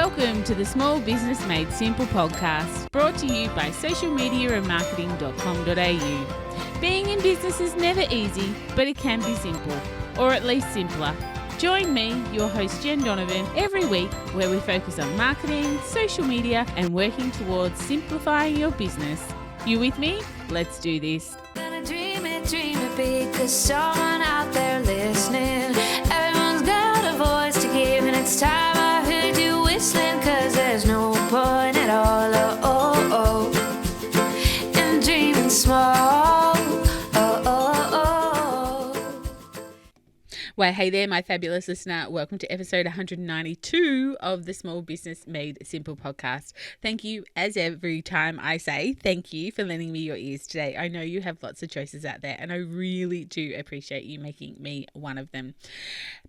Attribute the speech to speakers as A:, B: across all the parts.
A: Welcome to the Small Business Made Simple podcast, brought to you by socialmediaandmarketing.com.au. Being in business is never easy, but it can be simple, or at least simpler. Join me, your host Jen Donovan, every week where we focus on marketing, social media, and working towards simplifying your business. You with me? Let's do this.
B: Gonna dream it big, 'cause someone out there listening. Everyone's got a voice to give, and it's time I heard you whistling, 'cause there's no point at all, in dreaming small.
A: Well, hey there, my fabulous listener. Welcome to episode 192 of the Small Business Made Simple podcast. Thank you, as every time I say, thank you for lending me your ears today. I know you have lots of choices out there, and I really do appreciate you making me one of them.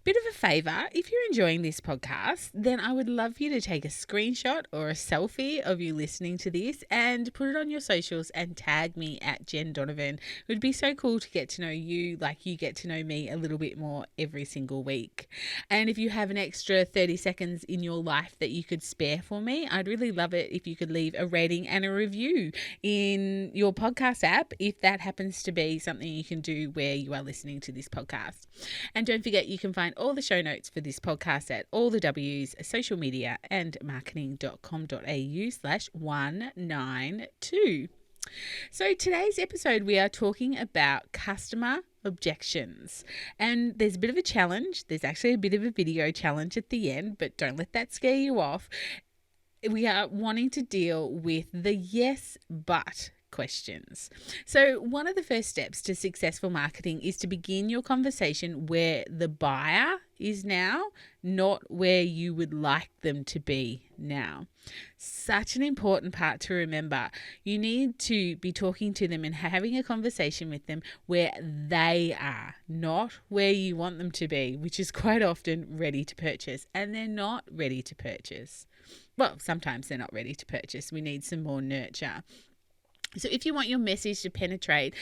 A: Bit of a favor, if you're enjoying this podcast, then I would love you to take a screenshot or a selfie of you listening to this and put it on your socials and tag me at Jen Donovan. It would be so cool to get to know you like you get to know me a little bit more every single week. And if you have an extra 30 seconds in your life that you could spare for me, I'd really love it if you could leave a rating and a review in your podcast app, if that happens to be something you can do where you are listening to this podcast. And don't forget, you can find all the show notes for this podcast at all the W's, social media and marketing.com.au/192. So today's episode, we are talking about customer objections, and there's a bit of a challenge. There's actually a bit of a video challenge at the end, but don't let that scare you off. We are wanting to deal with the yes, but questions. So one of the first steps to successful marketing is to begin your conversation where the buyer is now, not where you would like them to be now. Such an important part to remember. You need to be talking to them and having a conversation with them where they are, not where you want them to be, which is quite often ready to purchase, and they're not ready to purchase. Well, sometimes they're not ready to purchase. We need some more nurture. So if you want your message to penetrate,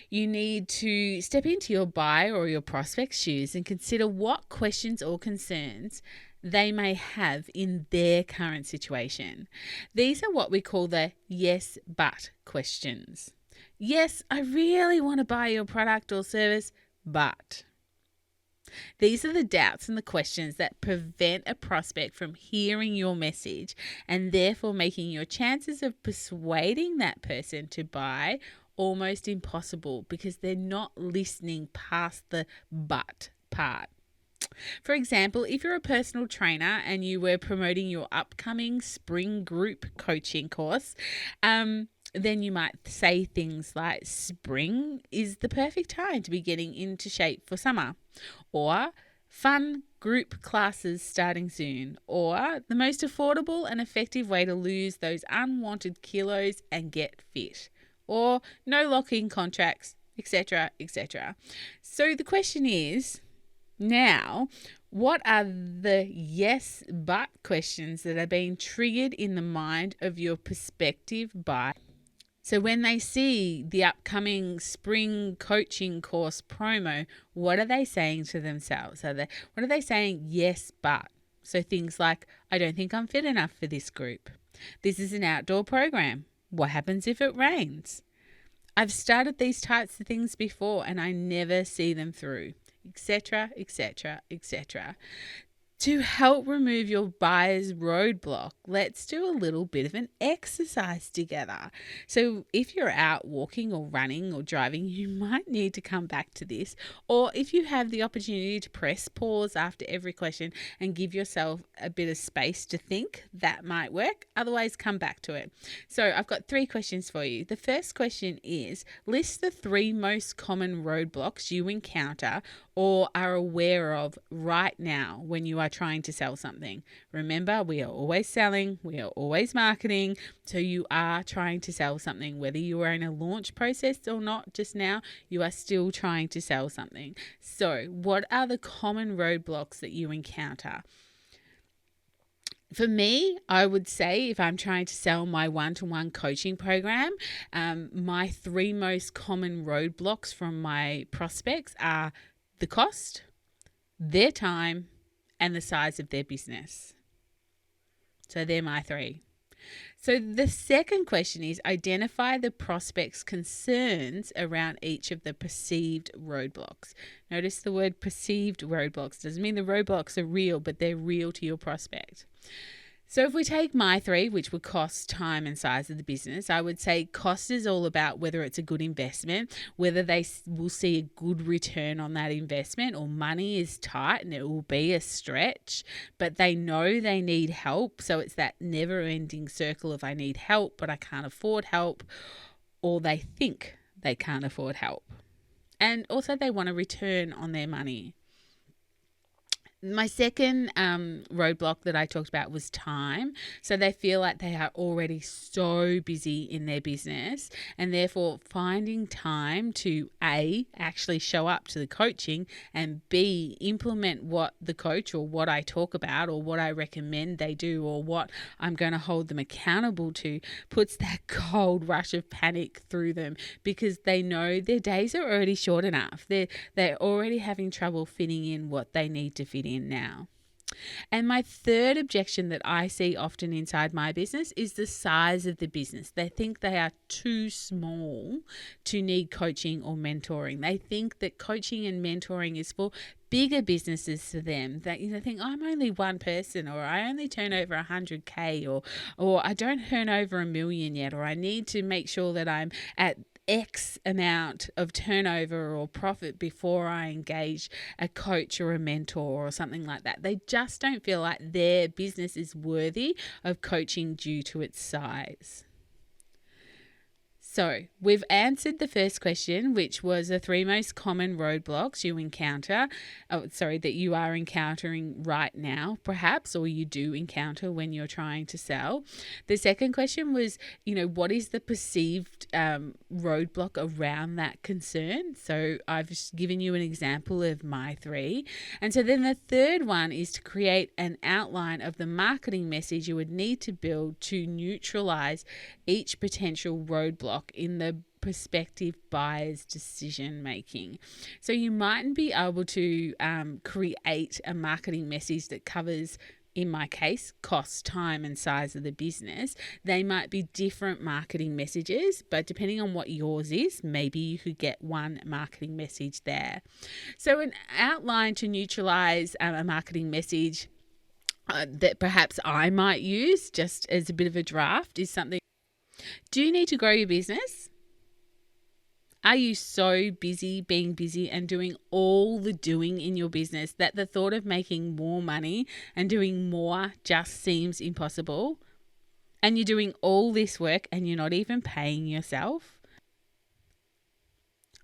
A: you need to step into your buyer or your prospect's shoes and consider what questions or concerns they may have in their current situation. These are what we call the yes, but questions. Yes, I really want to buy your product or service, but. These are the doubts and the questions that prevent a prospect from hearing your message, and therefore making your chances of persuading that person to buy almost impossible, because they're not listening past the but part. For example, if you're a personal trainer and you were promoting your upcoming spring group coaching course, then you might say things like, spring is the perfect time to be getting into shape for summer, or fun group classes starting soon, or the most affordable and effective way to lose those unwanted kilos and get fit, or no lock-in contracts, etc., etc. So the question is, now, what are the yes but questions that are being triggered in the mind of your prospective buyer? So when they see the upcoming spring coaching course promo, what are they saying to themselves? What are they saying? Yes, but. So things like, I don't think I'm fit enough for this group. This is an outdoor program. What happens if it rains? I've started these types of things before and I never see them through, etc., etc., etc. To help remove your buyer's roadblock, let's do a little bit of an exercise together. So if you're out walking or running or driving, you might need to come back to this. Or if you have the opportunity to press pause after every question and give yourself a bit of space to think, that might work. Otherwise, come back to it. So I've got 3 questions for you. The first question is, list the 3 most common roadblocks you encounter or are aware of right now when you are trying to sell something. Remember, we are always selling, we are always marketing, so you are trying to sell something. Whether you are in a launch process or not just now, you are still trying to sell something. So what are the common roadblocks that you encounter? For me, I would say if I'm trying to sell my one-to-one coaching program, my 3 most common roadblocks from my prospects are the cost, their time, and the size of their business. So they're my 3. So the second question is identify the prospect's concerns around each of the perceived roadblocks. Notice the word perceived roadblocks. Doesn't mean the roadblocks are real, but they're real to your prospect. So if we take my 3, which were cost, time, and size of the business, I would say cost is all about whether it's a good investment, whether they will see a good return on that investment, or money is tight and it will be a stretch, but they know they need help. So it's that never-ending circle of I need help, but I can't afford help, or they think they can't afford help. And also they want a return on their money. My second roadblock that I talked about was time. So they feel like they are already so busy in their business, and therefore finding time to A, actually show up to the coaching, and B, implement what the coach or what I talk about or what I recommend they do or what I'm going to hold them accountable to, puts that cold rush of panic through them, because they know their days are already short enough. They're already having trouble fitting in what they need to fit in now. And my third objection that I see often inside my business is the size of the business. They think they are too small to need coaching or mentoring. They think that coaching and mentoring is for bigger businesses for them. That they think I'm only one person, or I only turn over 100K, or I don't turn over 1 million yet, or I need to make sure that I'm at X amount of turnover or profit before I engage a coach or a mentor or something like that. They just don't feel like their business is worthy of coaching due to its size. So we've answered the first question, which was the 3 most common roadblocks you encounter, that you are encountering right now, perhaps, or you do encounter when you're trying to sell. The second question was, what is the perceived roadblock around that concern? So I've just given you an example of my 3. And so then the third one is to create an outline of the marketing message you would need to build to neutralize each potential roadblock in the prospective buyer's decision making. So you mightn't be able to create a marketing message that covers, in my case, cost, time, and size of the business. They might be different marketing messages, but depending on what yours is, maybe you could get one marketing message there. So an outline to neutralize a marketing message that perhaps I might use just as a bit of a draft is something. Do you need to grow your business? Are you so busy being busy and doing all the doing in your business that the thought of making more money and doing more just seems impossible? And you're doing all this work and you're not even paying yourself?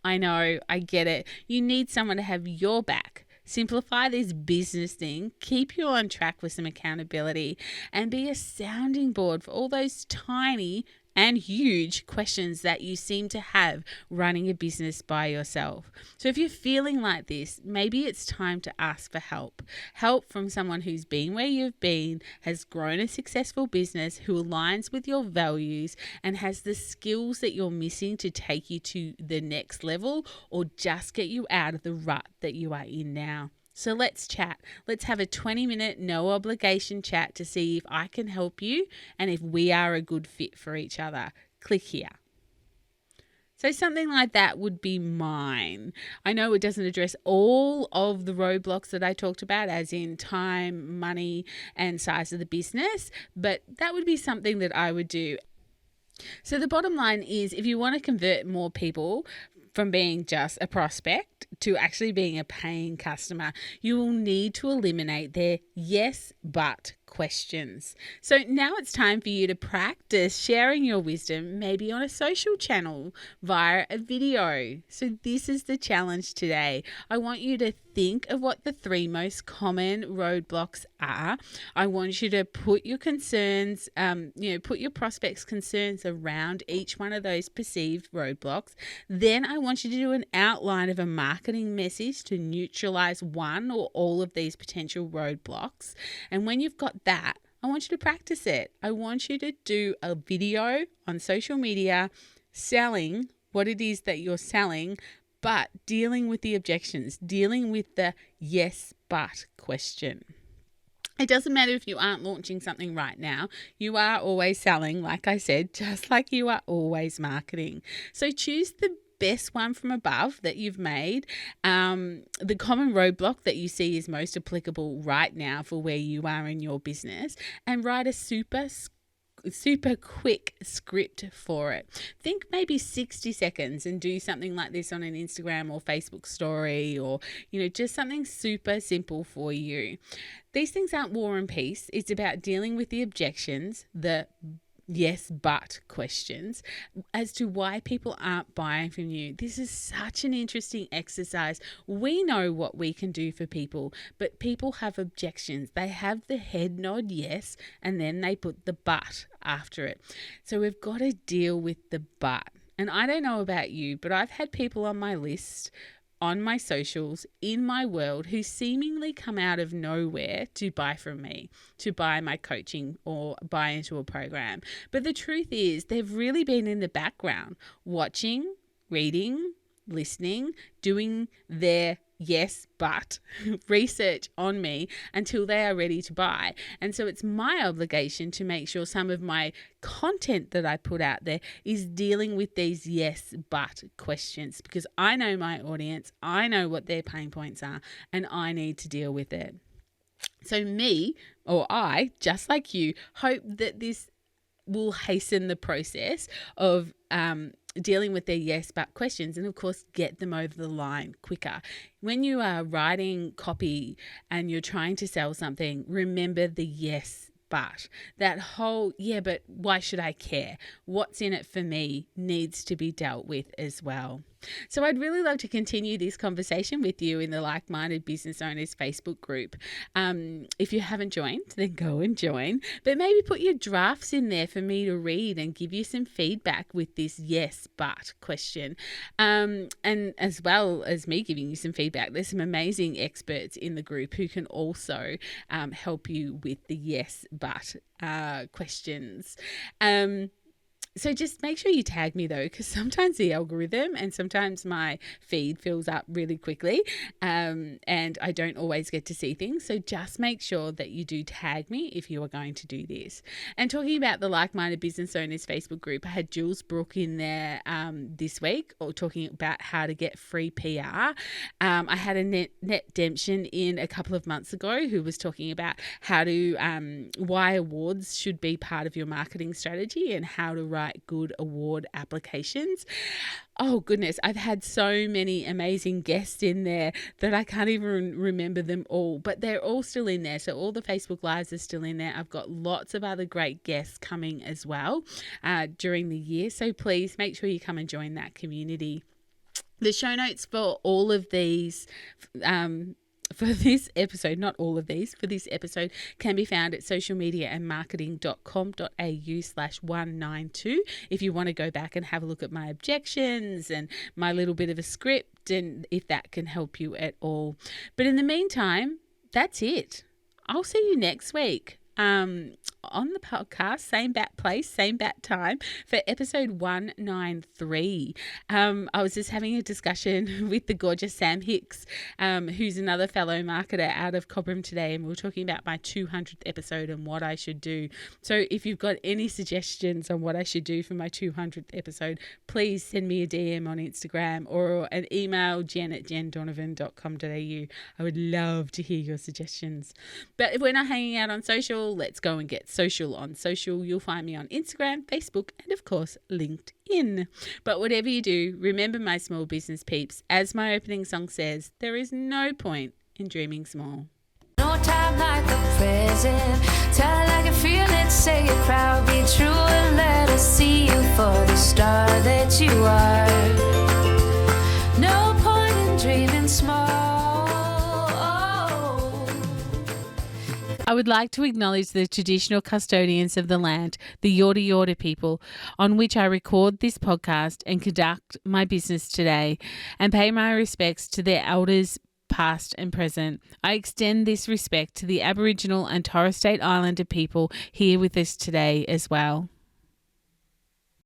A: I know, I get it. You need someone to have your back. Simplify this business thing, keep you on track with some accountability, and be a sounding board for all those tiny and huge questions that you seem to have running a business by yourself. So if you're feeling like this, maybe it's time to ask for help. Help from someone who's been where you've been, has grown a successful business, who aligns with your values and has the skills that you're missing to take you to the next level or just get you out of the rut that you are in now. So let's chat. Let's have a 20-minute, no obligation chat to see if I can help you and if we are a good fit for each other. Click here. So something like that would be mine. I know it doesn't address all of the roadblocks that I talked about, as in time, money, and size of the business, but that would be something that I would do. So the bottom line is, if you want to convert more people from being just a prospect to actually being a paying customer, you will need to eliminate their yes, but questions. So now it's time for you to practice sharing your wisdom, maybe on a social channel via a video. So this is the challenge today. I want you to think of what the 3 most common roadblocks are. I want you to put your concerns, put your prospects' concerns around each one of those perceived roadblocks. Then I want you to do an outline of a marketing message to neutralize one or all of these potential roadblocks. And when you've got that, I want you to practice it. I want you to do a video on social media selling what it is that you're selling, but dealing with the objections, dealing with the yes, but question. It doesn't matter if you aren't launching something right now. You are always selling, like I said, just like you are always marketing. So choose the best one from above that you've made, the common roadblock that you see is most applicable right now for where you are in your business, and write a super quick script for it. Think maybe 60 seconds and do something like this on an Instagram or Facebook story, or just something super simple for you. These things aren't war and peace. It's about dealing with the objections, the yes but questions as to why people aren't buying from you. This is such an interesting exercise. We know what we can do for people, but people have objections. They have the head nod yes, and then they put the but after it. So we've got to deal with the but. And I don't know about you, but I've had people on my list, on my socials, in my world, who seemingly come out of nowhere to buy from me, to buy my coaching or buy into a program. But the truth is, they've really been in the background, watching, reading, listening, doing their yes, but research on me until they are ready to buy. And so it's my obligation to make sure some of my content that I put out there is dealing with these yes, but questions, because I know my audience, I know what their pain points are, and I need to deal with it. So I, just like you, hope that this will hasten the process of dealing with their yes but questions, and of course get them over the line quicker. When you are writing copy and you're trying to sell something, remember the yes but. That whole but why should I care? What's in it for me needs to be dealt with as well. So I'd really love to continue this conversation with you in the Like-Minded Business Owners Facebook group. If you haven't joined, then go and join. But maybe put your drafts in there for me to read and give you some feedback with this yes but question. And as well as me giving you some feedback, there's some amazing experts in the group who can also help you with the yes but questions. So just make sure you tag me though, because sometimes the algorithm and sometimes my feed fills up really quickly, and I don't always get to see things. So just make sure that you do tag me if you are going to do this. And talking about the Like-Minded Business Owners Facebook group, I had Jules Brooke in there this week, or talking about how to get free PR. I had a net Demption in a couple of months ago who was talking about how to why awards should be part of your marketing strategy and how to write good award applications. Oh goodness, I've had so many amazing guests in there that I can't even remember them all, but they're all still in there. So all the Facebook Lives are still in there. I've got lots of other great guests coming as well during the year. So please make sure you come and join that community. The show notes for all of these for this episode, not all of these, for this episode can be found at socialmediaandmarketing.com.au/192 if you want to go back and have a look at my objections and my little bit of a script, and if that can help you at all. But in the meantime, that's it. I'll see you next week on the podcast, same bat place, same bat time, for episode 193. I was just having a discussion with the gorgeous Sam Hicks, who's another fellow marketer out of Cobram today, and we were talking about my 200th episode and what I should do. So if you've got any suggestions on what I should do for my 200th episode, please send me a DM on Instagram or an email, jen@jendonovan.com.au. I would love to hear your suggestions. But if we're not hanging out on social, let's go and get social on social. You'll find me on Instagram, Facebook, and of course LinkedIn. But whatever you do, remember, my small business peeps, as my opening song says, there is no point in dreaming small.
B: No time like the present. Tell it like you feel it, say it proud, be true, and let us see you for the star that you are. No point in dreaming small.
A: I would like to acknowledge the traditional custodians of the land, the Yorta Yorta people, on which I record this podcast and conduct my business today, and pay my respects to their elders, past and present. I extend this respect to the Aboriginal and Torres Strait Islander people here with us today as well.